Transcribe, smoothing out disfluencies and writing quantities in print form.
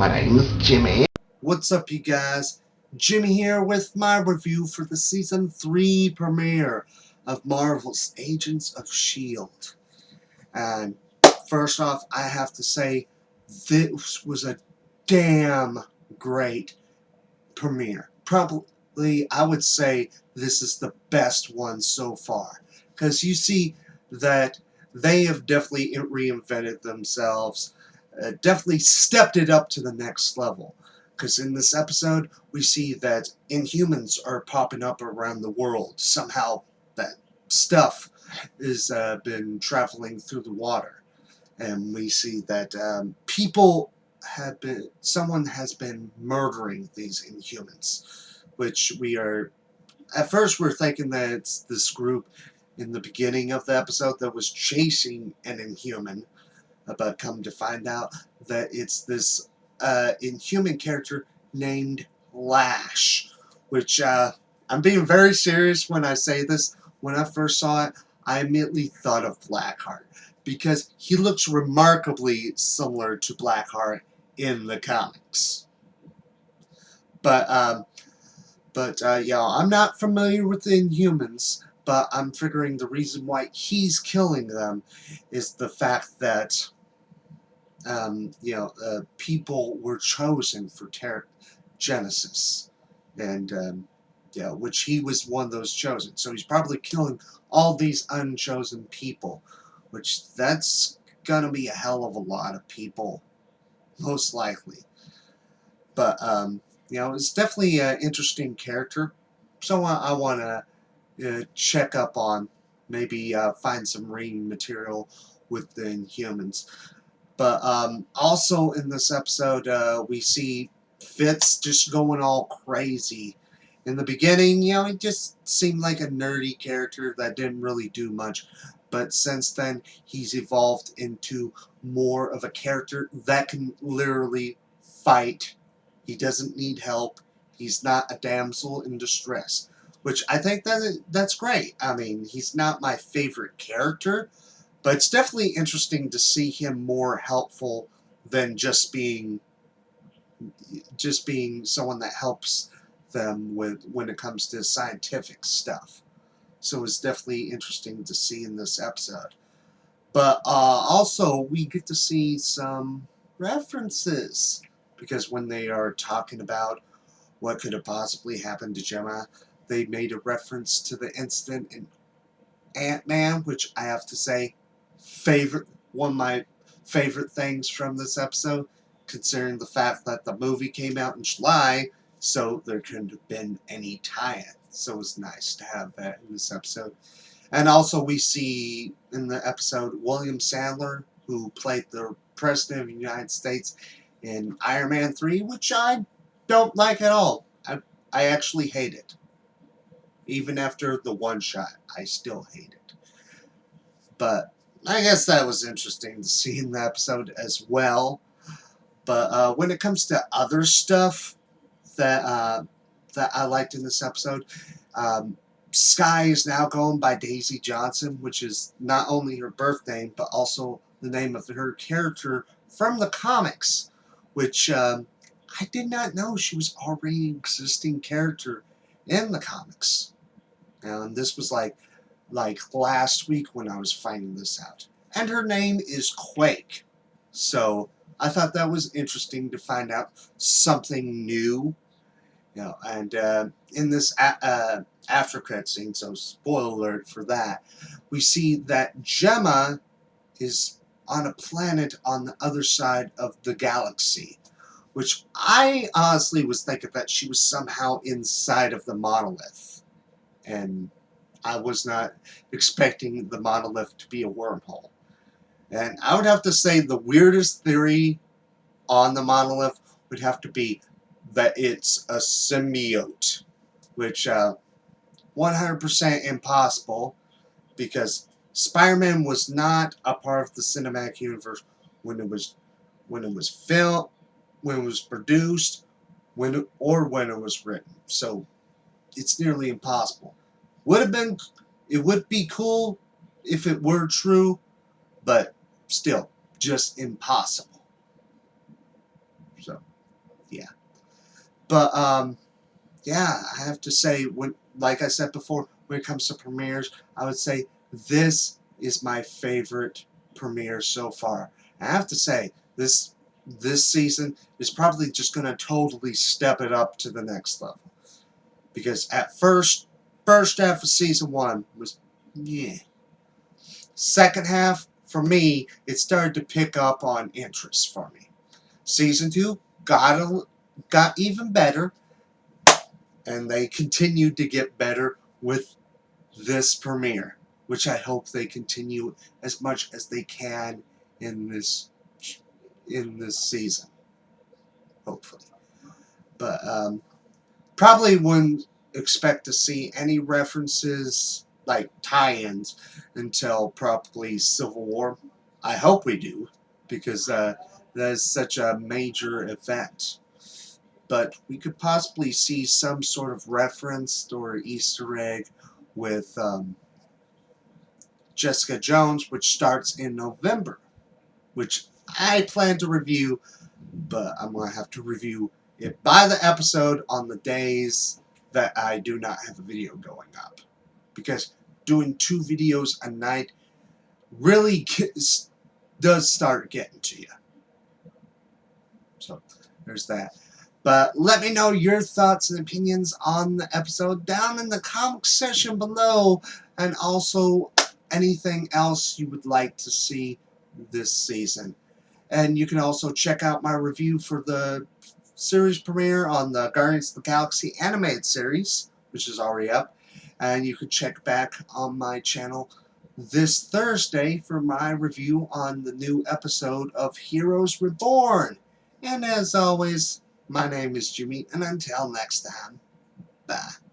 My name's Jimmy. What's up, you guys? Jimmy here with my review for the Season 3 premiere of Marvel's Agents of S.H.I.E.L.D. And first off, I have to say, this was a damn great premiere. Probably, I would say this is the best one so far. Because you see that they have definitely reinvented themselves, definitely stepped it up to the next level. Because in this episode, we see that Inhumans are popping up around the world. Somehow, that stuff has been traveling through the water. And we see that someone has been murdering these Inhumans, which at first we're thinking that it's this group in the beginning of the episode that was chasing an Inhuman, but come to find out that it's this Inhuman character named Lash, which I'm being very serious when I say this. When I first saw it, I immediately thought of Blackheart, because he looks remarkably similar to Blackheart in the comics. But yeah, I'm not familiar with the Inhumans, but I'm figuring the reason why he's killing them is the fact that people were chosen for Genesis, and which he was one of those chosen. So he's probably killing all these unchosen people, which that's gonna be a hell of a lot of people, most likely. But it's definitely an interesting character, so I want to check up on, maybe find some reading material with the Inhumans. But also in this episode, we see Fitz just going all crazy. In the beginning, he just seemed like a nerdy character that didn't really do much. But since then, he's evolved into more of a character that can literally fight. He doesn't need help. He's not a damsel in distress, which I think that's great. I mean, he's not my favorite character, but it's definitely interesting to see him more helpful than just being someone that helps them when it comes to scientific stuff. So it's definitely interesting to see in this episode. But also, we get to see some references, because when they are talking about what could have possibly happened to Gemma, they made a reference to the incident in Ant-Man, which I have to say, one of my favorite things from this episode, considering the fact that the movie came out in July, so there couldn't have been any tie-in. So it was nice to have that in this episode. And also we see in the episode William Sandler, who played the President of the United States in Iron Man 3, which I don't like at all. I actually hate it. Even after the one shot, I still hate it. But I guess that was interesting to see in the episode as well. But when it comes to other stuff that I liked in this episode, Skye is now going by Daisy Johnson, which is not only her birth name, but also the name of her character from the comics, which I did not know she was already an existing character in the comics. And this was like last week when I was finding this out. And her name is Quake. So I thought that was interesting to find out something new. And in this after credit scene, so spoiler alert for that, we see that Gemma is on a planet on the other side of the galaxy, which I honestly was thinking that she was somehow inside of the monolith. And I was not expecting the monolith to be a wormhole. And I would have to say the weirdest theory on the monolith would have to be that it's a symbiote, which 100% impossible, because Spider-Man was not a part of the cinematic universe when it was filmed, when it was produced, when it was written. So it's nearly impossible. It would be cool if it were true, but still, just impossible. So, Yeah. But yeah, I have to say, when, like I said before, when it comes to premieres, I would say this is my favorite premiere so far. I have to say, this season is probably just going to totally step it up to the next level. Because at first half of season 1 was, yeah. Second half, for me, it started to pick up on interest for me. Season 2 got even better, and they continued to get better with this premiere, which I hope they continue as much as they can in this season, hopefully. But probably wouldn't expect to see any references like tie-ins until probably Civil War. I hope we do, because that is such a major event. But we could possibly see some sort of reference or Easter egg with Jessica Jones, which starts in November, which I plan to review, but I'm going to have to review it by the episode on the days that I do not have a video going up. Because doing 2 videos a night really does start getting to you. So, there's that. But let me know your thoughts and opinions on the episode down in the comment section below, and also anything else you would like to see this season. And you can also check out my review for the series premiere on the Guardians of the Galaxy animated series, which is already up. And you can check back on my channel this Thursday for my review on the new episode of Heroes Reborn. And as always, my name is Jimmy, and until next time, bye.